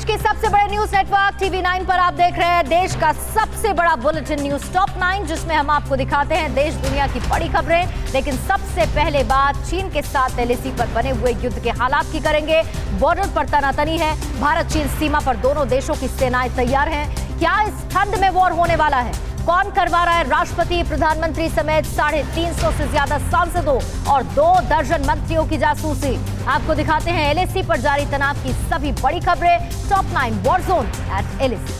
के सबसे बड़े न्यूज नेटवर्क TV9 पर आप देख रहे हैं देश का सबसे बड़ा बुलेटिन न्यूज टॉप 9, जिसमें हम आपको दिखाते हैं देश दुनिया की बड़ी खबरें। लेकिन सबसे पहले बात चीन के साथ LAC पर बने हुए युद्ध के हालात की करेंगे। बॉर्डर पर तनातनी है, भारत चीन सीमा पर दोनों देशों की सेनाएं तैयार हैं। क्या इस ठंड में वॉर होने वाला है? कौन करवा रहा है राष्ट्रपति, प्रधानमंत्री समेत 350 से ज्यादा सांसदों और 2 दर्जन मंत्रियों की जासूसी? आपको दिखाते हैं LAC पर जारी तनाव की सभी बड़ी खबरें। Top 9 war zone at LAC।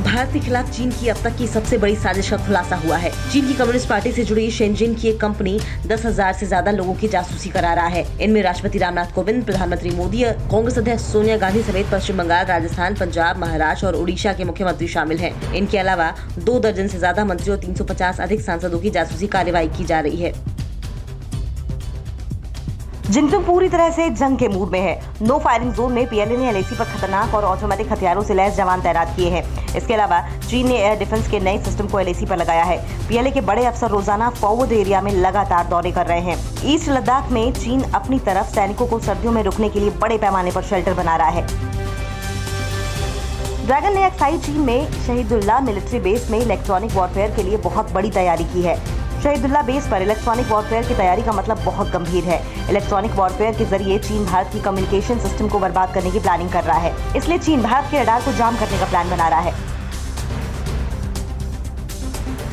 Bharat के खिलाफ चीन की अब तक की सबसे बड़ी साजिश का खुलासा हुआ है। चीन की कम्युनिस्ट पार्टी से जुड़ी शेनजिन की एक कंपनी 10,000 से ज्यादा लोगों की जासूसी करा रहा है। इनमें राष्ट्रपति रामनाथ कोविंद, प्रधानमंत्री मोदी, कांग्रेस अध्यक्ष सोनिया गांधी समेत पश्चिम बंगाल, राजस्थान, पंजाब, महाराष्ट्र और उड़ीसा के मुख्यमंत्री शामिल हैं। इनके अलावा 2 दर्जन से ज्यादा मंत्री और 350 अधिक सांसदों की जासूसी कार्रवाई की जा रही है। जिनपिंग पूरी तरह से जंग के मूड में है। नो फायरिंग जोन में PLA ने LAC पर खतरनाक और ऑटोमेटिक हथियारों से लैस जवान तैनात किए हैं। इसके अलावा चीन ने एयर डिफेंस के नए सिस्टम को LAC पर लगाया है। PLA के बड़े अफसर रोजाना फॉरवर्ड एरिया में लगातार दौरे कर रहे हैं। ईस्ट लद्दाख में चीन अपनी तरफ सैनिकों को सर्दियों में रुकने के लिए बड़े पैमाने पर शेल्टर बना रहा है। ड्रैगन ने एक्साई चीन में शहीदुल्लाह मिलिट्री बेस में इलेक्ट्रॉनिक वॉरफेयर के लिए बहुत बड़ी तैयारी की है। शहीदुल्लाह बेस पर इलेक्ट्रॉनिक वॉरफेयर की तैयारी का मतलब बहुत गंभीर है। इलेक्ट्रॉनिक वॉरफेयर के जरिए चीन भारत की कम्युनिकेशन सिस्टम को बर्बाद करने की प्लानिंग कर रहा है। इसलिए चीन भारत के रडार को जाम करने का प्लान बना रहा है।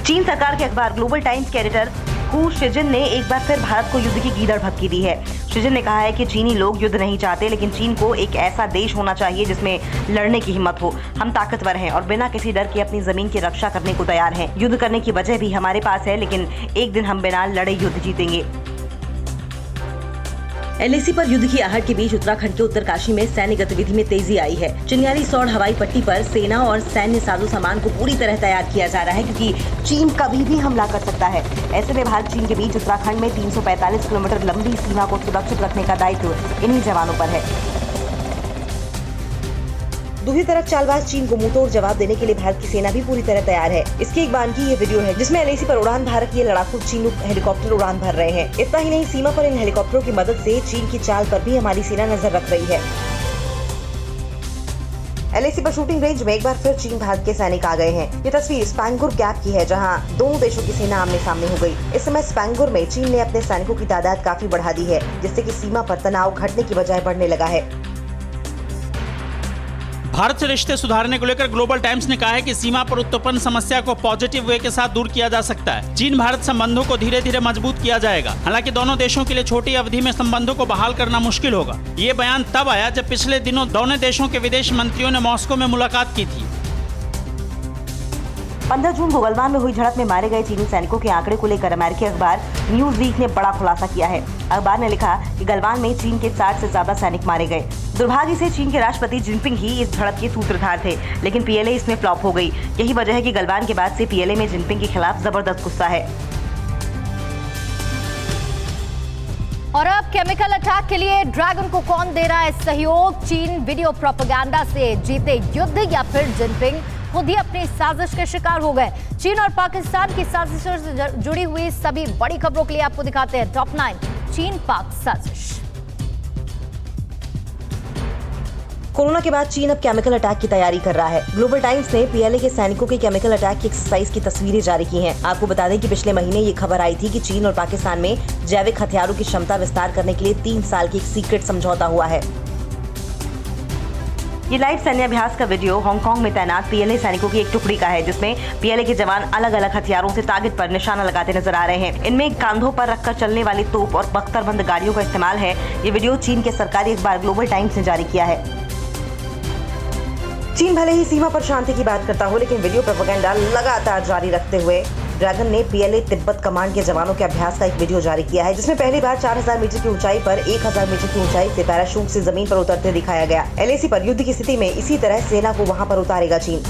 चीन सरकार के अखबार ग्लोबल टाइम्स के एडिटर हू शिजिन ने एक बार फिर भारत को युद्ध की गीदड़ भभकी दी है। शिजिन ने कहा है कि चीनी लोग युद्ध नहीं चाहते, लेकिन चीन को एक ऐसा देश होना चाहिए जिसमें लड़ने की हिम्मत हो। हम ताकतवर हैं और बिना किसी डर के अपनी जमीन की रक्षा करने को तैयार हैं। युद्ध करने की वजह भी हमारे पास है, लेकिन एक दिन हम बिना लड़े युद्ध जीतेंगे। LAC पर युद्ध की आहट के बीच उत्तराखंड के उत्तरकाशी में सैन्य गतिविधि में तेजी आई है। चिन्याली सौड़ हवाई पट्टी पर सेना और सैन्य साजो सामान को पूरी तरह तैयार किया जा रहा है, क्योंकि चीन कभी भी हमला कर सकता है। ऐसे में भारत चीन के बीच उत्तराखंड में 345 किलोमीटर लंबी सीमा को सुरक्षित रखने का दायित्व इन्हीं जवानों पर है। दूसरी तरफ चालबाज चीन को मुंहतोड़ जवाब देने के लिए भारत की सेना भी पूरी तरह तैयार है। इसकी एक बान की ये वीडियो है, जिसमें LAC पर उड़ान भर ये लड़ाकू चीनू हेलीकॉप्टर उड़ान भर रहे हैं। इतना ही नहीं, सीमा पर इन हेलीकॉप्टरों की मदद से चीन की चाल पर भी हमारी सेना नजर रख रही है। LAC पर शूटिंग रेंज में एक बार फिर चीन भारत के सैनिक आ गए हैं। ये तस्वीर स्पैंगुर गैप की है, जहां दोनों देशों की सेना आमने सामने हो गई। इस समय स्पैंगुर में चीन ने अपने सैनिकों की तादाद काफी बढ़ा दी है, जिससे कि सीमा पर तनाव घटने की बजाय बढ़ने लगा है। भारत से रिश्ते सुधारने को लेकर ग्लोबल टाइम्स ने कहा है कि सीमा पर उत्पन्न समस्या को पॉजिटिव वे के साथ दूर किया जा सकता है। चीन भारत संबंधों को धीरे धीरे मजबूत किया जाएगा। हालांकि दोनों देशों के लिए छोटी अवधि में संबंधों को बहाल करना मुश्किल होगा। ये बयान तब आया जब पिछले दिनों दोनों देशों के विदेश मंत्रियों ने मॉस्को में मुलाकात की थी। 15 जून को गलवान में हुई झड़प में मारे गए चीनी सैनिकों के आंकड़े को लेकर अमेरिकी अखबार न्यूज़वीक ने बड़ा खुलासा किया है। अखबार ने लिखा कि गलवान में चीन के 60 से ज्यादा सैनिक मारे गए। दुर्भाग्य से चीन के राष्ट्रपति जिनपिंग ही इस झड़प के सूत्रधार थे, लेकिन PLA इसमें फ्लॉप हो गई। यही वजह है कि गलवान के बाद से PLA में जिनपिंग के खिलाफ जबरदस्त गुस्सा है। और अब केमिकल अटैक के लिए ड्रैगन को कौन दे रहा है सहयोग? चीन वीडियो प्रोपेगेंडा से जीते युद्ध, या फिर जिनपिंग खुद ही अपनी साजिश के शिकार हो गए? चीन और पाकिस्तान की साजिशों से जुड़ी हुई सभी बड़ी खबरों के लिए आपको दिखाते हैं टॉप 9 चीन पाक साजिश। कोरोना के बाद चीन अब केमिकल अटैक की तैयारी कर रहा है। ग्लोबल टाइम्स ने PLA के सैनिकों के केमिकल अटैक की एक्सरसाइज की तस्वीरें जारी की हैं। आपको बता दें कि पिछले महीने ये खबर आई थी कि चीन और पाकिस्तान में जैविक हथियारों की क्षमता विस्तार करने के लिए 3 साल की एक सीक्रेट समझौता हुआ है। ये लाइव सैन्य अभ्यास का वीडियो हांगकांग में तैनात PLA सैनिकों की एक टुकड़ी का है, जिसमें PLA के जवान अलग अलग हथियारों से टारगेट पर निशाना लगाते नजर आ रहे हैं। इनमें कांधों पर रखकर चलने वाली तोप और बख्तरबंद गाड़ियों का इस्तेमाल है। ये वीडियो चीन के सरकारी अखबार ग्लोबल टाइम्स ने जारी किया है। चीन भले ही सीमा पर शांति की बात करता हो, लेकिन वीडियो प्रोपेगेंडा लगातार जारी रखते हुए ड्रैगन ने PLA तिब्बत कमांड के जवानों के अभ्यास का एक वीडियो जारी किया है, जिसमें पहली बार 4000 मीटर की ऊंचाई पर 1000 मीटर की ऊंचाई से पैराशूट से जमीन पर उतरते दिखाया गया। LAC पर युद्ध की स्थिति में इसी तरह सेना को वहां पर उतारेगा चीन।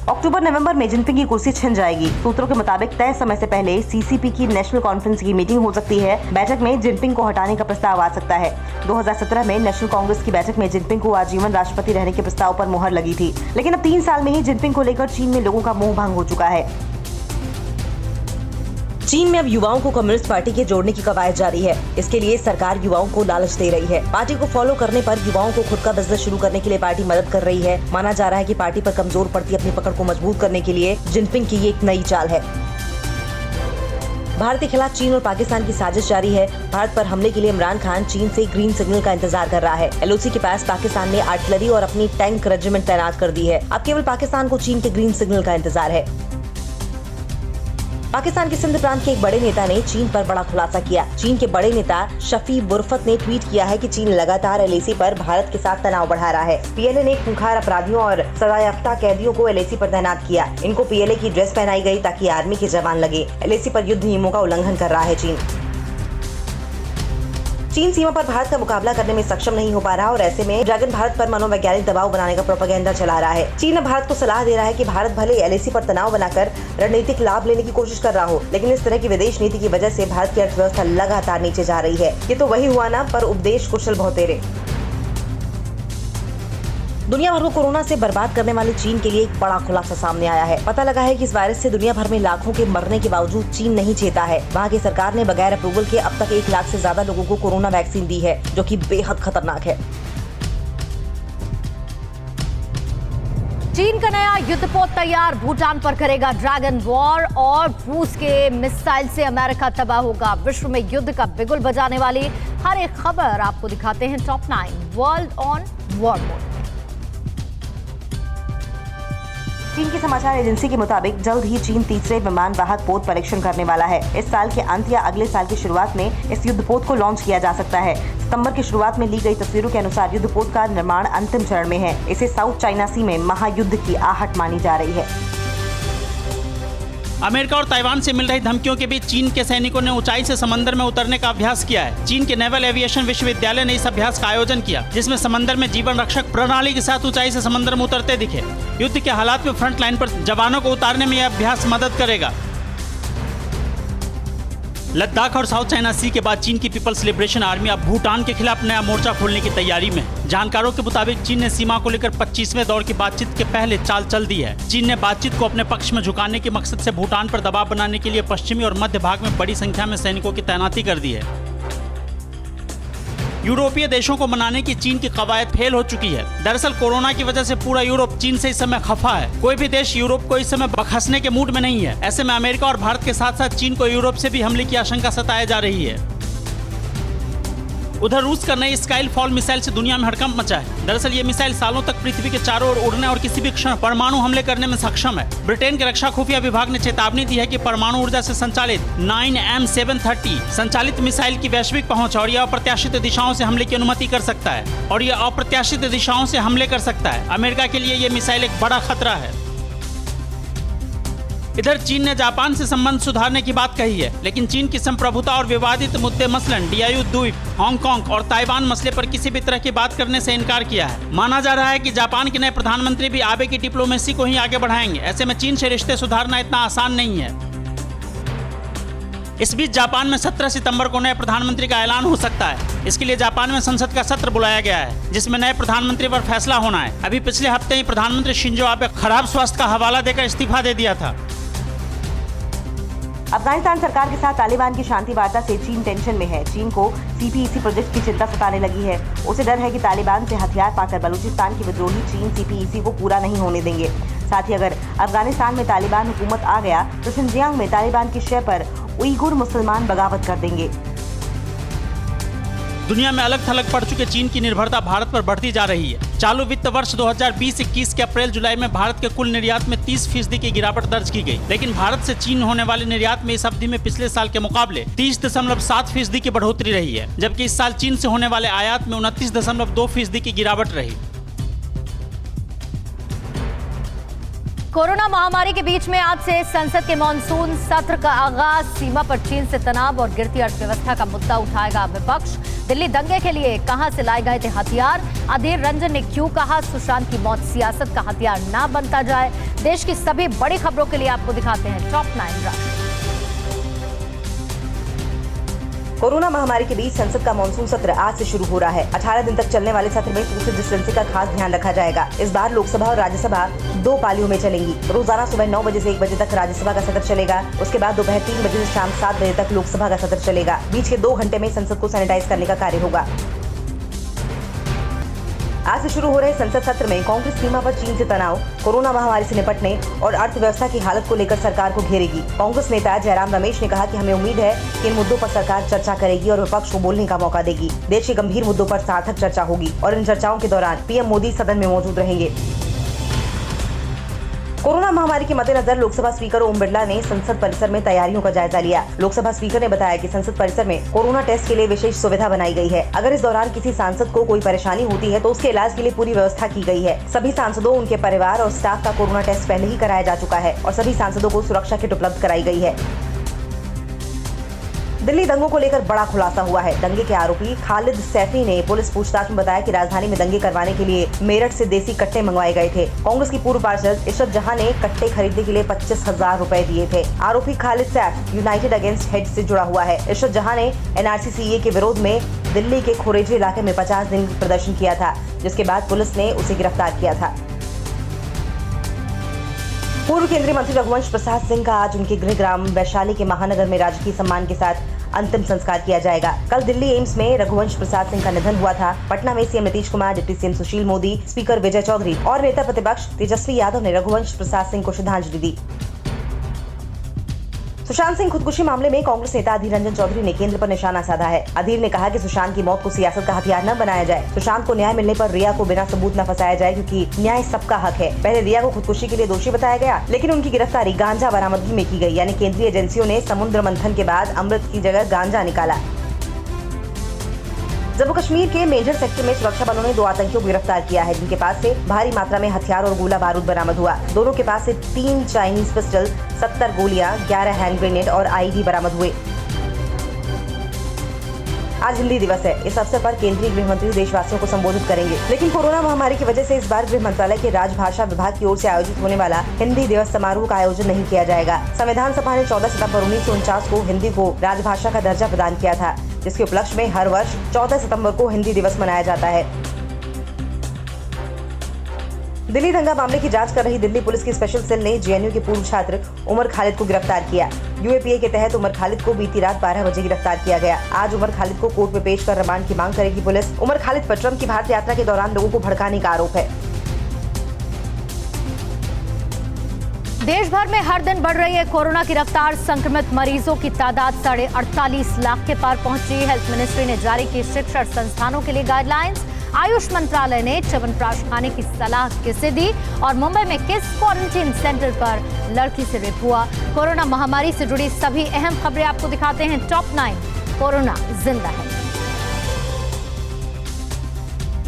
अक्टूबर-नवंबर में जिनपिंग की कुर्सी छिन जाएगी। सूत्रों के मुताबिक तय समय से पहले CCP की नेशनल कॉन्फ्रेंस की मीटिंग हो सकती है। बैठक में जिनपिंग को हटाने का प्रस्ताव आ सकता है। 2017 में नेशनल कांग्रेस की बैठक में जिनपिंग को आजीवन राष्ट्रपति रहने के प्रस्ताव पर मुहर लगी थी, लेकिन अब 3 साल में ही जिनपिंग को लेकर चीन में लोगों का मोह भंग हो चुका है। चीन में अब युवाओं को कम्युनिस्ट पार्टी के जोड़ने की कवायद जारी है। इसके लिए सरकार युवाओं को लालच दे रही है। पार्टी को फॉलो करने पर युवाओं को खुद का बिजनेस शुरू करने के लिए पार्टी मदद कर रही है। माना जा रहा है कि पार्टी पर कमजोर पड़ती अपनी पकड़ को मजबूत करने के लिए जिनपिंग की ये एक नई चाल है। भारत के खिलाफ चीन और पाकिस्तान की साजिश जारी है। भारत पर हमले के लिए इमरान खान चीन से ग्रीन सिग्नल का इंतजार कर रहा है। LOC के पास पाकिस्तान ने आर्टिलरी और अपनी टैंक रेजिमेंट तैनात कर दी है। अब केवल पाकिस्तान को चीन के ग्रीन सिग्नल का इंतजार है। पाकिस्तान के सिंध प्रांत के एक बड़े नेता ने चीन पर बड़ा खुलासा किया। चीन के बड़े नेता शफी बुरफत ने ट्वीट किया है कि चीन लगातार LAC पर भारत के साथ तनाव बढ़ा रहा है। PLA ने खूंखार अपराधियों और सजायाफ्ता कैदियों को LAC पर तैनात किया। इनको PLA की ड्रेस पहनाई गई ताकि आर्मी के जवान लगे। LAC पर युद्ध नियमों का उल्लंघन कर रहा है चीन सीमा पर भारत का मुकाबला करने में सक्षम नहीं हो पा रहा और ऐसे में ड्रैगन भारत पर मनोवैज्ञानिक दबाव बनाने का प्रोपेगेंडा चला रहा है। चीन भारत को सलाह दे रहा है कि भारत भले LAC पर तनाव बनाकर रणनीतिक लाभ लेने की कोशिश कर रहा हो, लेकिन इस तरह की विदेश नीति की वजह से भारत की अर्थव्यवस्था लगातार नीचे जा रही है। ये तो वही हुआ ना, पर उपदेश कुशल बहुतेरे। दुनिया भर को कोरोना से बर्बाद करने वाले चीन के लिए एक बड़ा खुलासा सामने आया है। पता लगा है कि इस वायरस से दुनिया भर में लाखों के मरने के बावजूद चीन नहीं चेता है। वहाँ की सरकार ने बगैर अप्रूवल के अब तक 1 लाख से ज्यादा लोगों को कोरोना वैक्सीन दी है, जो कि बेहद खतरनाक है। चीन का नया युद्धपोत तैयार, भूटान पर करेगा ड्रैगन वॉर और रूस के मिसाइल से अमेरिका तबाह होगा। विश्व में युद्ध का बिगुल बजाने वाली हर एक खबर आपको दिखाते हैं top 9 world on war mode. चीन की समाचार एजेंसी के मुताबिक जल्द ही चीन तीसरे विमान वाहक पोत परीक्षण करने वाला है। इस साल के अंत या अगले साल की शुरुआत में इस युद्धपोत को लॉन्च किया जा सकता है। सितंबर की शुरुआत में ली गई तस्वीरों के अनुसार युद्धपोत का निर्माण अंतिम चरण में है। इसे साउथ चाइना सी में महायुद्ध की आहट मानी जा रही है। अमेरिका और ताइवान से मिल रही धमकियों के बीच चीन के सैनिकों ने ऊंचाई से समंदर में उतरने का अभ्यास किया है। चीन के नेवल एविएशन विश्वविद्यालय ने इस अभ्यास का आयोजन किया, जिसमें समंदर में जीवन रक्षक प्रणाली के साथ ऊंचाई से समंदर में उतरते दिखे। युद्ध के हालात में फ्रंट लाइन पर जवानों को उतारने में यह अभ्यास मदद करेगा। लद्दाख और साउथ चाइना सी के बाद चीन की पीपल्स लिबरेशन आर्मी अब भूटान के खिलाफ नया मोर्चा खोलने की तैयारी में है। जानकारों के मुताबिक चीन ने सीमा को लेकर 25वें दौर की बातचीत के पहले चाल चल दी है। चीन ने बातचीत को अपने पक्ष में झुकाने के मकसद से भूटान पर दबाव बनाने के लिए पश्चिमी और मध्य भाग में बड़ी संख्या में सैनिकों की तैनाती कर दी है। यूरोपीय देशों को मनाने की चीन की कवायद फेल हो चुकी है। दरअसल कोरोना की वजह से पूरा यूरोप चीन से इस समय खफा है। कोई भी देश यूरोप को इस समय बखसने के मूड में नहीं है। ऐसे में अमेरिका और भारत के साथ साथ चीन को यूरोप से भी हमले की आशंका सताई जा रही है। उधर रूस का नई स्काइल फॉल मिसाइल से दुनिया में हड़कंप मचा है। दरअसल ये मिसाइल सालों तक पृथ्वी के चारों ओर उड़ने और किसी भी क्षण परमाणु हमले करने में सक्षम है। ब्रिटेन के रक्षा खुफिया विभाग ने चेतावनी दी है कि परमाणु ऊर्जा से संचालित 9M730 संचालित मिसाइल की वैश्विक पहुंच और यह अप्रत्याशित दिशाओं से हमले की अनुमति कर सकता है। अमेरिका के लिए यह मिसाइल एक बड़ा खतरा है। इधर चीन ने जापान से संबंध सुधारने की बात कही है, लेकिन चीन की संप्रभुता और विवादित मुद्दे मसलन डियायू द्वीप, हांगकांग और ताइवान मसले पर किसी भी तरह की बात करने से इनकार किया है। माना जा रहा है कि जापान के नए प्रधानमंत्री भी आबे की डिप्लोमेसी को ही आगे बढ़ाएंगे। ऐसे में चीन से रिश्ते सुधारना इतना आसान नहीं है। इस बीच जापान में 17 सितंबर को नए प्रधानमंत्री का ऐलान हो सकता है। इसके लिए जापान में संसद का सत्र बुलाया गया है, जिसमें नए प्रधानमंत्री पर फैसला होना है। अभी पिछले हफ्ते ही प्रधानमंत्री शिंजो आबे खराब स्वास्थ्य का हवाला देकर इस्तीफा दे दिया था। अफगानिस्तान सरकार के साथ तालिबान की शांति वार्ता से चीन टेंशन में है। चीन को CPEC प्रोजेक्ट की चिंता सताने लगी है। उसे डर है कि तालिबान से हथियार पाकर बलूचिस्तान के विद्रोही चीन CPEC को पूरा नहीं होने देंगे। साथ ही अगर अफगानिस्तान में तालिबान हुकूमत आ गया तो शिनजियांग में तालिबान की शय पर उइगुर मुसलमान बगावत कर देंगे। दुनिया में अलग थलग पड़ चुके चीन की निर्भरता भारत पर बढ़ती जा रही है। चालू वित्त वर्ष 2020-21 के अप्रैल-जुलाई में भारत के कुल निर्यात में 30% की गिरावट दर्ज की गई, लेकिन भारत से चीन होने वाले निर्यात में इस अवधि में पिछले साल के मुकाबले 30.7% की बढ़ोतरी रही है, जबकि इस साल चीन से होने वाले आयात में 29.2% की गिरावट रही। कोरोना महामारी के बीच में आज से संसद के मॉनसून सत्र का आगाज। सीमा पर चीन से तनाव और गिरती अर्थव्यवस्था का मुद्दा उठाएगा विपक्ष। दिल्ली दंगे के लिए कहां से लाए गए थे हथियार? अधीर रंजन ने क्यों कहा सुशांत की मौत सियासत का हथियार ना बनता जाए? देश की सभी बड़ी खबरों के लिए आपको दिखाते हैं टॉप 9 राष्ट्र। कोरोना महामारी के बीच संसद का मानसून सत्र आज से शुरू हो रहा है। 18 दिन तक चलने वाले सत्र में सोशल डिस्टेंसिंग का खास ध्यान रखा जाएगा। इस बार लोकसभा और राज्यसभा 2 पालियों में चलेंगी। रोजाना सुबह 9 बजे से 1 बजे तक राज्यसभा का सत्र चलेगा। उसके बाद दोपहर 3 बजे से शाम 7 बजे तक लोकसभा का सत्र चलेगा। बीच के 2 घंटे में संसद को सैनिटाइज करने का कार्य होगा। आज से शुरू हो रहे संसद सत्र में कांग्रेस सीमा पर चीन से तनाव, कोरोना महामारी से निपटने और अर्थव्यवस्था की हालत को लेकर सरकार को घेरेगी। कांग्रेस नेता जयराम रमेश ने कहा कि हमें उम्मीद है कि इन मुद्दों पर सरकार चर्चा करेगी और विपक्ष को बोलने का मौका देगी। देश के गंभीर मुद्दों पर सार्थक चर्चा होगी और इन चर्चाओं के दौरान पीएम मोदी सदन में मौजूद रहेंगे। कोरोना महामारी के मद्देनजर लोकसभा स्पीकर ओम बिरला ने संसद परिसर में तैयारियों का जायजा लिया। लोकसभा स्पीकर ने बताया कि संसद परिसर में कोरोना टेस्ट के लिए विशेष सुविधा बनाई गई है। अगर इस दौरान किसी सांसद को कोई परेशानी होती है तो उसके इलाज के लिए पूरी व्यवस्था की गई है। सभी सांसदों, उनके परिवार और स्टाफ का कोरोना टेस्ट पहले ही कराया जा चुका है और सभी सांसदों को सुरक्षा किट उपलब्ध कराई गई है। दिल्ली दंगों को लेकर बड़ा खुलासा हुआ है। दंगे के आरोपी खालिद सैफी ने पुलिस पूछताछ में बताया कि राजधानी में दंगे करवाने के लिए मेरठ से देसी कट्टे मंगवाए गए थे। कांग्रेस की पूर्व पार्षद इशरत जहां ने कट्टे खरीदने के लिए 25,000 रुपए दिए थे। आरोपी Khalid Saif United against head से जुड़ा हुआ है। इशरत जहां ने NRC-CA के विरोध में दिल्ली के खुरेजी इलाके में 50 दिन प्रदर्शन किया था, जिसके बाद पुलिस ने उसे गिरफ्तार किया था। पूर्व केंद्रीय मंत्री रघुवंश प्रसाद सिंह का आज उनके गृह ग्राम वैशाली के महानगर में राजकीय सम्मान के साथ अंतिम संस्कार किया जाएगा। कल दिल्ली एम्स में रघुवंश प्रसाद सिंह का निधन हुआ था। पटना में CM Nitish Kumar, deputy CM Sushil Modi, speaker Vijay Chaudhary और नेता प्रतिपक्ष तेजस्वी यादव ने रघुवंश प्रसाद सिंह को श्रद्धांजलि दी। सुशांत सिंह खुदकुशी मामले में कांग्रेस नेता अधीर रंजन चौधरी ने केंद्र पर निशाना साधा है। अधीर ने कहा कि सुशांत की मौत को सियासत का हथियार न बनाया जाए। सुशांत को न्याय मिलने पर रिया को बिना सबूत न फंसाया जाए, क्योंकि न्याय सबका हक है। पहले रिया को खुदकुशी के लिए दोषी बताया गया, लेकिन उनकी गिरफ्तारी गांजा बरामदगी में की गई, यानी केंद्रीय एजेंसियों ने समुद्र मंथन के बाद अमृत की जगह गांजा निकाला। जम्मू कश्मीर के मेजर सेक्टर में सुरक्षा बलों ने 2 आतंकियों को गिरफ्तार किया है, जिनके पास से भारी मात्रा में हथियार और गोला बारूद बरामद हुआ। दोनों के पास से 3 चाइनीज पिस्टल, 70 गोलियां, 11 हैंड ग्रेनेड और आईडी बरामद हुए। आज हिंदी दिवस है। इस अवसर पर केंद्रीय गृह मंत्री देशवासियों को संबोधित करेंगे, लेकिन कोरोना महामारी की वजह से इस बार गृह मंत्रालय के राजभाषा विभाग की ओर से आयोजित होने वाला हिंदी दिवस समारोह का आयोजन नहीं किया जाएगा। संविधान सभा ने 14 सितंबर 1949 को हिंदी को राजभाषा का दर्जा प्रदान किया था, जिसके उपलक्ष्य में हर वर्ष 14 सितंबर को हिंदी दिवस मनाया जाता है। दिल्ली दंगा मामले की जांच कर रही दिल्ली पुलिस की स्पेशल सेल ने जेएनयू के पूर्व छात्र उमर खालिद को गिरफ्तार किया। यूएपीए के तहत उमर खालिद को बीती रात 12 बजे गिरफ्तार किया गया। आज उमर खालिद को कोर्ट में पेश कर रिमांड की मांग करेगी पुलिस। उमर खालिद पर ट्रंप की भारत यात्रा के दौरान लोगों को भड़काने का आरोप है। देश भर में हर दिन बढ़ रही है कोरोना की रफ्तार। संक्रमित मरीजों की तादाद 48.5 लाख के पार पहुंची। हेल्थ मिनिस्ट्री ने जारी की शिक्षण संस्थानों के लिए गाइडलाइंस। आयुष मंत्रालय ने च्यवनप्राश खाने की सलाह किसे दी और मुंबई में किस क्वारंटीन सेंटर पर लड़की से रेप हुआ। कोरोना महामारी से जुड़ी सभी अहम खबरें आपको दिखाते हैं टॉप 9। कोरोना जिंदा है।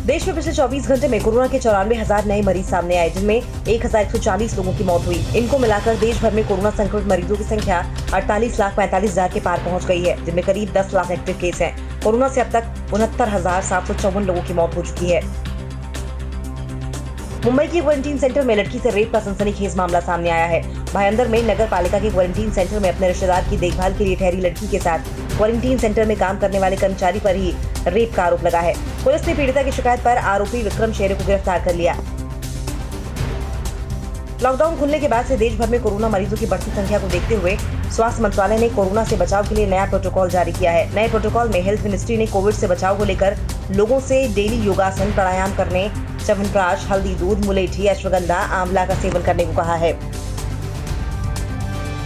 देश में पिछले 24 घंटे में कोरोना के 94,000 नए मरीज सामने आए, जिनमें 1,140 लोगों की मौत हुई। इनको मिलाकर देश भर में कोरोना संक्रमित मरीजों की संख्या 48,45,000 के पार पहुंच गई है, जिनमें करीब 10 लाख एक्टिव केस हैं। कोरोना से अब तक 69,754 लोगों की मौत हो चुकी है। मुंबई के क्वारंटीन सेंटर में लड़की से रेप का सनसनीखेज मामला सामने आया है। भायंदर में नगर पालिका के क्वारंटीन सेंटर में अपने रिश्तेदार की देखभाल के लिए ठहरी लड़की के साथ क्वारंटीन सेंटर में काम करने वाले कर्मचारी पर ही रेप का आरोप लगा है। पुलिस ने पीड़िता की शिकायत पर आरोपी विक्रम शेरे को गिरफ्तार कर लिया। लॉकडाउन खुलने के बाद से देश भर में कोरोना मरीजों की बढ़ती संख्या को देखते हुए स्वास्थ्य मंत्रालय ने कोरोना से बचाव के लिए नया प्रोटोकॉल जारी किया है। नए प्रोटोकॉल में हेल्थ मिनिस्ट्री ने कोविड से बचाव को लेकर लोगों से डेली योगासन, प्राणायाम करने, च्यवनप्राश, हल्दी दूध, मुलेठी, अश्वगंधा, आंवला का सेवन करने को कहा है।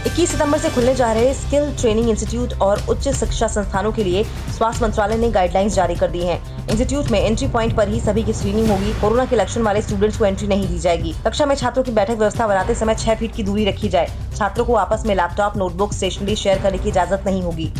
21 सितंबर से खुलने जा रहे स्किल ट्रेनिंग इंस्टीट्यूट और उच्च शिक्षा संस्थानों के लिए स्वास्थ्य मंत्रालय ने गाइडलाइंस जारी कर दी हैं। इंस्टीट्यूट में एंट्री पॉइंट पर ही सभी की स्क्रीनिंग होगी। कोरोना के लक्षण वाले स्टूडेंट्स को एंट्री नहीं दी जाएगी। कक्षा में छात्रों की बैठक व्यवस्था बनाते समय 6 फीट की दूरी रखी जाए। छात्रों को आपस में लैपटॉप, नोटबुक, स्टेशनरी शेयर करने की इजाजत नहीं होगी।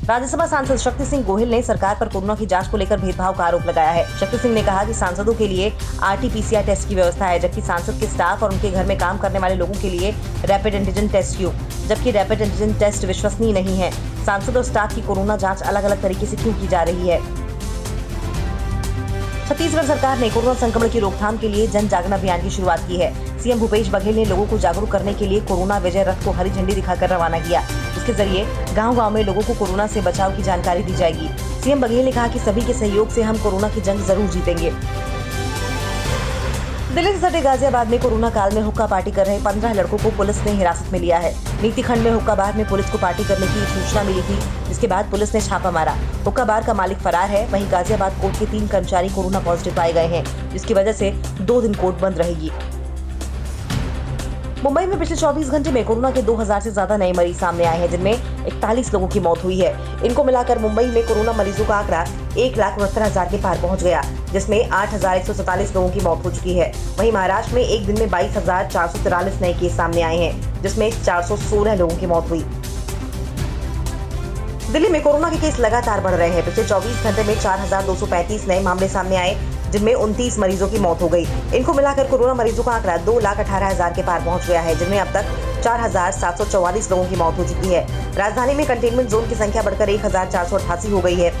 राज्यसभा सांसद शक्ति सिंह गोहिल ने सरकार पर कोरोना की जांच को लेकर भेदभाव का आरोप लगाया है। शक्ति सिंह ने कहा कि सांसदों के लिए RT-PCR टेस्ट की व्यवस्था है, जबकि सांसद के स्टाफ और उनके घर में काम करने वाले लोगों के लिए रैपिड एंटीजन टेस्ट क्यों, जबकि रैपिड एंटीजन टेस्ट विश्वसनीय नहीं है। सांसद और स्टाफ की कोरोना जांच अलग अलग तरीके से क्यों की जा रही है। छत्तीसगढ़ सरकार ने कोरोना संक्रमण की रोकथाम के लिए जन जागरण अभियान की शुरुआत की है। सीएम भूपेश बघेल ने लोगों को जागरूक करने के लिए कोरोना विजय रथ को हरी झंडी दिखाकर रवाना किया। इस जिसके जरिए गांव-गांव में लोगों को कोरोना से बचाव की जानकारी दी जाएगी। सीएम बघेल ने कहा कि सभी के सहयोग से हम कोरोना की जंग जरूर जीतेंगे। दिल्ली से सटे गाजियाबाद में कोरोना काल में हुक्का पार्टी कर रहे 15 लड़कों को पुलिस ने हिरासत में लिया है। नीति खंड में हुक्का बार में पुलिस को पार्टी करने की सूचना मिली थी, जिसके बाद पुलिस ने छापा मारा। हुक्का बार का मालिक फरार है। वहीं गाजियाबाद कोर्ट के 3 कर्मचारी कोरोना पॉजिटिव पाए गए हैं, जिसकी वजह से 2 दिन कोर्ट बंद रहेगी। मुंबई में पिछले 24 घंटे में कोरोना के 2000 से ज्यादा नए मरीज सामने आए हैं, जिनमें 41 लोगों की मौत हुई है। इनको मिलाकर मुंबई में कोरोना मरीजों का आंकड़ा 1,72,000 के पार पहुंच गया, जिसमें 8,147 लोगों की मौत हो चुकी है। वहीं महाराष्ट्र में एक दिन में 22,443 नए केस सामने आए हैं, जिसमें 416 लोगों की मौत हुई। दिल्ली में कोरोना के केस लगातार बढ़ रहे हैं। पिछले 24 घंटे में 4,235 नए मामले सामने आए, जिनमें 29 मरीजों की मौत हो गई। इनको मिलाकर कोरोना मरीजों का आंकड़ा 2,18,000 के पार पहुंच गया है, जिनमें अब तक 4,744 लोगों की मौत हो चुकी है। राजधानी में कंटेनमेंट जोन की संख्या बढ़कर 1,488 हो गई है।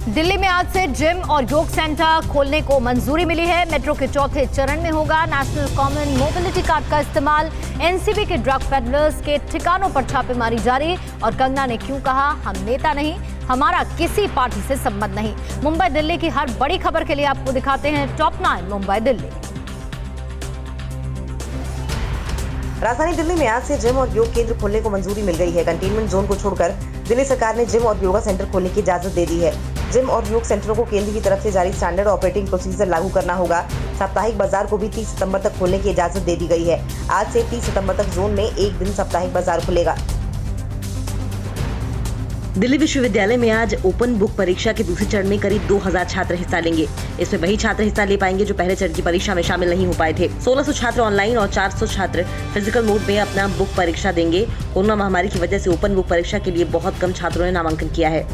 दिल्ली में आज से जिम और योग सेंटर खोलने को मंजूरी मिली है। मेट्रो के चौथे चरण में होगा नेशनल कॉमन मोबिलिटी कार्ड का इस्तेमाल। एनसीबी के ड्रग पेडलर्स के ठिकानों पर छापेमारी जारी। और कंगना ने क्यों कहा, हम नेता नहीं, हमारा किसी पार्टी से संबंध नहीं। मुंबई दिल्ली की हर बड़ी खबर के लिए आपको दिखाते हैं टॉप 9 मुंबई दिल्ली। राजधानी दिल्ली में आज से जिम और योग केंद्र खोलने को मंजूरी मिल गई है। कंटेनमेंट जोन को छोड़कर दिल्ली सरकार ने जिम और योगा सेंटर खोलने की इजाजत दे दी है। जिम और योग सेंटरों को केंद्र की तरफ से जारी स्टैंडर्ड ऑपरेटिंग प्रोसीजर लागू करना होगा। साप्ताहिक बाजार को भी 30 सितंबर तक खोलने की इजाजत दे दी गई है। आज से 30 सितंबर तक जोन में एक दिन साप्ताहिक बाजार खुलेगा। दिल्ली विश्वविद्यालय में आज ओपन बुक परीक्षा के दूसरे चरण में करीब 2000 छात्र हिस्सा लेंगे। इसमें वही छात्र हिस्सा ले पाएंगे जो पहले चरण की परीक्षा में शामिल नहीं हो पाए थे। 1600 छात्र ऑनलाइन और 400 छात्र फिजिकल मोड में अपना बुक परीक्षा देंगे। कोरोना महामारी की वजह से ओपन बुक परीक्षा के लिए बहुत कम छात्रों ने नामांकन किया है।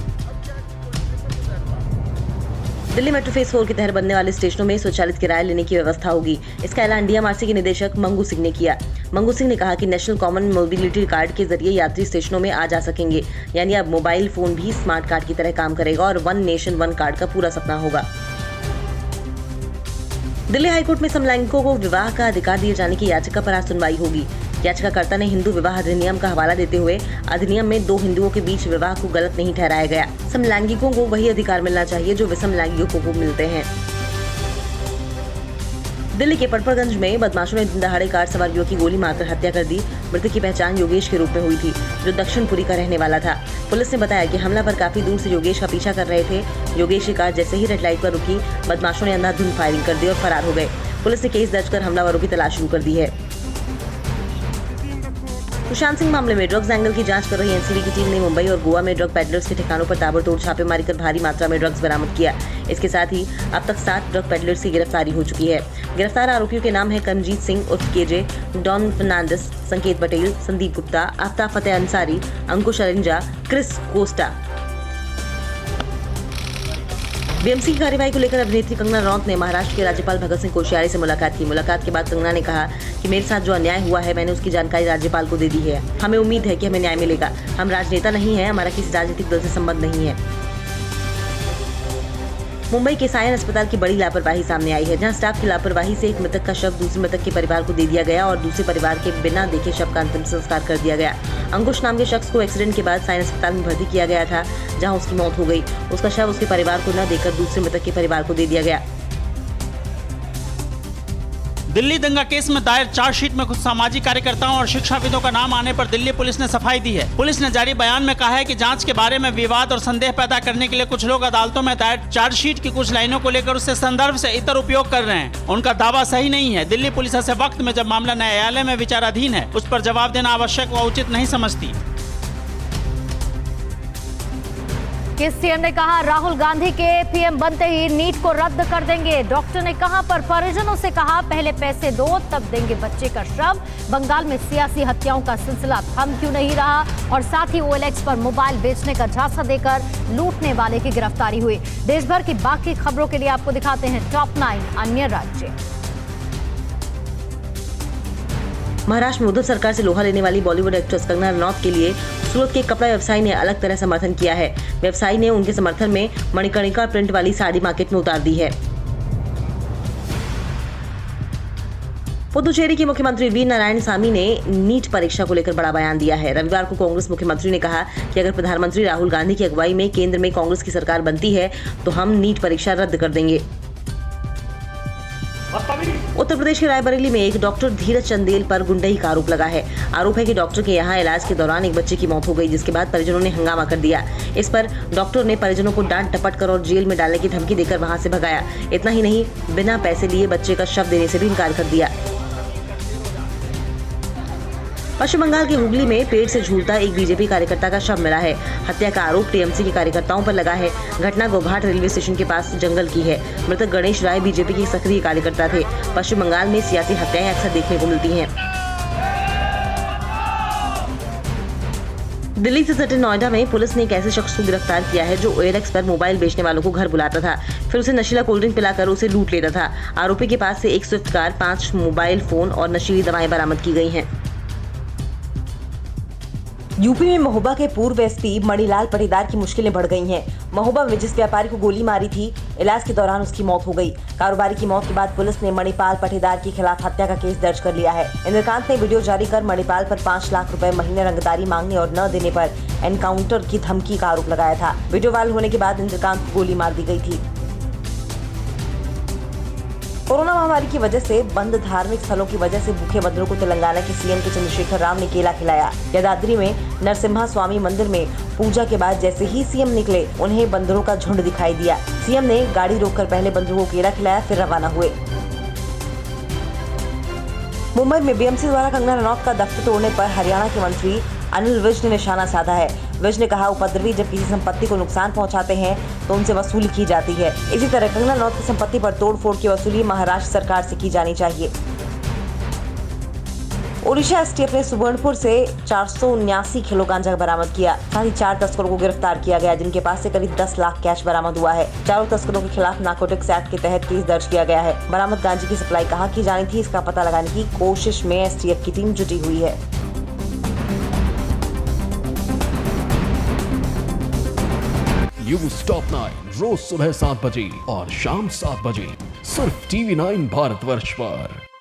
दिल्ली मेट्रो फेज 4 के तहत बनने वाले स्टेशनों में स्वचालित किराया लेने की व्यवस्था होगी। इसका ऐलान डीएमआरसी के निदेशक मंगू सिंह ने किया। मंगू सिंह ने कहा कि नेशनल कॉमन मोबिलिटी कार्ड के जरिए यात्री स्टेशनों में आ जा सकेंगे, यानी अब मोबाइल फोन भी स्मार्ट कार्ड की तरह काम करेगा और वन नेशन वन कार्ड का पूरा सपना होगा। दिल्ली हाईकोर्ट में समलैंगिकों को विवाह का अधिकार दिए जाने की याचिका पर आज सुनवाई होगी। याचिकाकर्ता ने हिंदू विवाह अधिनियम का हवाला देते हुए अधिनियम में 2 हिंदुओं के बीच विवाह को गलत नहीं ठहराया गया। समलैंगिकों को वही अधिकार मिलना चाहिए जो विषमलैंगिकों को मिलते हैं। दिल्ली के पटपरगंज में बदमाशों ने दिन दहाड़े कार सवार युवक की गोली मारकर हत्या कर दी। मृतक की पहचान योगेश के रूप में हुई थी, जो दक्षिणपुरी का रहने वाला था। पुलिस ने बताया कि हमलावर काफी दूर से योगेश का पीछा कर रहे थे। योगेश की कार जैसे ही रेड लाइट पर रुकी, बदमाशों ने अंधाधुंध फायरिंग कर दी और फरार हो गए। पुलिस ने केस दर्ज कर हमलावरों की तलाश शुरू कर दी है। सुशांत सिंह मामले में ड्रग्स एंगल की जांच कर रही एनसीबी की टीम ने मुंबई और गोवा में ड्रग पेडलर्स के ठिकानों पर ताबड़तोड़ छापेमारी कर भारी मात्रा में ड्रग्स बरामद किया। इसके साथ ही अब तक 7 ड्रग पेडलर्स की गिरफ्तारी हो चुकी है। गिरफ्तार आरोपियों के नाम है करमजीत सिंह उर्फ केजे, डॉन फर्नांडिस, संकेत पटेल, संदीप गुप्ता, आफ्ताब फतेह अंसारी, अंकुश अरिंजा, क्रिस कोस्टा। बीएमसी की कार्यवाही को लेकर अभिनेत्री कंगना रनौत ने महाराष्ट्र के राज्यपाल भगत सिंह कोश्यारी से मुलाकात की। मुलाकात के बाद कंगना ने कहा कि मेरे साथ जो अन्याय हुआ है, मैंने उसकी जानकारी राज्यपाल को दे दी है। हमें उम्मीद है कि हमें न्याय मिलेगा। हम राजनेता नहीं हैं, हमारा किसी राजनीतिक दल से संबंध नहीं है। मुंबई के सायन अस्पताल की बड़ी लापरवाही सामने आई है, जहां स्टाफ की लापरवाही से एक मृतक का शव दूसरे मृतक के परिवार को दे दिया गया और दूसरे परिवार के बिना देखे शव का अंतिम संस्कार कर दिया गया। अंकुश नाम के शख्स को एक्सीडेंट के बाद सायन अस्पताल में भर्ती किया गया था, जहां उसकी मौत हो गई। उसका शव उसके परिवार को न देकर दूसरे मृतक के परिवार को दे दिया गया। दिल्ली दंगा केस में दायर चार्जशीट में कुछ सामाजिक कार्यकर्ताओं और शिक्षाविदों का नाम आने पर दिल्ली पुलिस ने सफाई दी है। पुलिस ने जारी बयान में कहा है कि जांच के बारे में विवाद और संदेह पैदा करने के लिए कुछ लोग अदालतों में दायर चार्जशीट की कुछ लाइनों को लेकर उससे संदर्भ से इतर उपयोग कर रहे हैं। उनका दावा सही नहीं है। दिल्ली पुलिस ऐसे वक्त में जब मामला न्यायालय में विचाराधीन है, उस पर जवाब देना आवश्यक व उचित नहीं समझती। किस सीएम ने कहा राहुल गांधी के पीएम बनते ही नीट को रद्द कर देंगे। डॉक्टर ने कहा पर परिजनों से कहा पहले पैसे दो तब देंगे बच्चे का शव। बंगाल में सियासी हत्याओं का सिलसिला थम क्यों नहीं रहा। और साथ ही OLX पर मोबाइल बेचने का झांसा देकर लूटने वाले की गिरफ्तारी हुई। देश भर की बाकी खबरों के लिए आपको दिखाते हैं टॉप 9 अन्य राज्य। महाराष्ट्र में उद्धव सरकार से लोहा लेने वाली बॉलीवुड एक्ट्रेस कंगना रनौत के लिए सूरत के कपड़ा व्यवसायी ने अलग तरह समर्थन किया है। व्यवसायी ने उनके समर्थन में मणिकर्णिका प्रिंट वाली साड़ी मार्केट में उतार दी है। पुदुचेरी के मुख्यमंत्री वी नारायण सामी ने नीट परीक्षा को लेकर बड़ा बयान दिया है। रविवार को कांग्रेस मुख्यमंत्री ने कहा कि अगर प्रधानमंत्री राहुल गांधी की अगुवाई में केंद्र में कांग्रेस की सरकार बनती है तो हम नीट परीक्षा रद्द कर देंगे। उत्तर प्रदेश के रायबरेली में एक डॉक्टर धीरज चंदेल पर गुंडई का आरोप लगा है। आरोप है कि डॉक्टर के यहाँ इलाज के दौरान एक बच्चे की मौत हो गई, जिसके बाद परिजनों ने हंगामा कर दिया। इस पर डॉक्टर ने परिजनों को डांट टपट कर और जेल में डालने की धमकी देकर वहां से भगाया। इतना ही नहीं, बिना पैसे लिए बच्चे का शव देने से भी इनकार कर दिया। पश्चिम बंगाल के हुगली में पेड़ से झूलता एक बीजेपी कार्यकर्ता का शव मिला है। हत्या का आरोप टीएमसी के कार्यकर्ताओं पर लगा है। घटना गोघाट रेलवे स्टेशन के पास जंगल की है। मृतक गणेश राय बीजेपी के सक्रिय कार्यकर्ता थे। पश्चिम बंगाल में सियासी हत्याएं अक्सर देखने को मिलती हैं। दिल्ली से सटे नोएडा में पुलिस ने एक ऐसे शख्स को गिरफ्तार किया है जो OLX पर मोबाइल बेचने वालों को घर बुलाता था, फिर उसे नशीला कोल्ड ड्रिंक पिलाकर उसे लूट लेता था। आरोपी के पास से एक स्विफ्ट कार, 5 मोबाइल फोन और नशीली दवाएं बरामद की गई हैं। यूपी में महोबा के पूर्व एसपी मणिलाल पाटीदार की मुश्किलें बढ़ गई हैं। महोबा में जिस व्यापारी को गोली मारी थी, इलाज के दौरान उसकी मौत हो गई। कारोबारी की मौत के बाद पुलिस ने मणिपाल पाटीदार के खिलाफ हत्या का केस दर्ज कर लिया है। इंद्रकांत ने वीडियो जारी कर मणिपाल पर 5 लाख रुपए महीने रंगदारी मांगने और न देने पर एनकाउंटर की धमकी का आरोप लगाया था। वीडियो वायरल होने के बाद इंद्रकांत को गोली मार दी गई थी। कोरोना महामारी की वजह से बंद धार्मिक स्थलों की वजह से भूखे बंदरों को तेलंगाना के सीएम के चंद्रशेखर राव ने केला खिलाया। यादाद्री में नरसिम्हा स्वामी मंदिर में पूजा के बाद जैसे ही सीएम निकले, उन्हें बंदरों का झुंड दिखाई दिया। सीएम ने गाड़ी रोककर पहले बंदरों को केला खिलाया, फिर रवाना हुए। मुंबई में बीएमसी द्वारा कंगना रनौत का दफ्तर तोड़ने पर हरियाणा के मंत्री अनिल विज ने निशाना साधा है। विज ने कहा, उपद्रवी जब किसी संपत्ति को नुकसान पहुंचाते हैं तो उनसे वसूली की जाती है। इसी तरह कंगना रनौत की संपत्ति पर तोड़फोड़ की वसूली महाराष्ट्र सरकार से की जानी चाहिए। ओडिशा एसटीएफ ने सुबर्णपुर से 479 किलो गांजा बरामद किया। साथ ही 4 तस्करों को गिरफ्तार किया गया, जिनके पास से करीब 10 लाख कैश बरामद हुआ है। चारों तस्करों के खिलाफ नारकोटिक्स एक्ट के तहत केस दर्ज किया गया है। बरामद गांजे की सप्लाई कहां की जानी थी, इसका पता लगाने की कोशिश में एसटीएफ की टीम जुटी हुई है। न्यूज़ टॉप 9 रोज सुबह 7 बजे और शाम 7 बजे सिर्फ TV9 भारतवर्ष पर।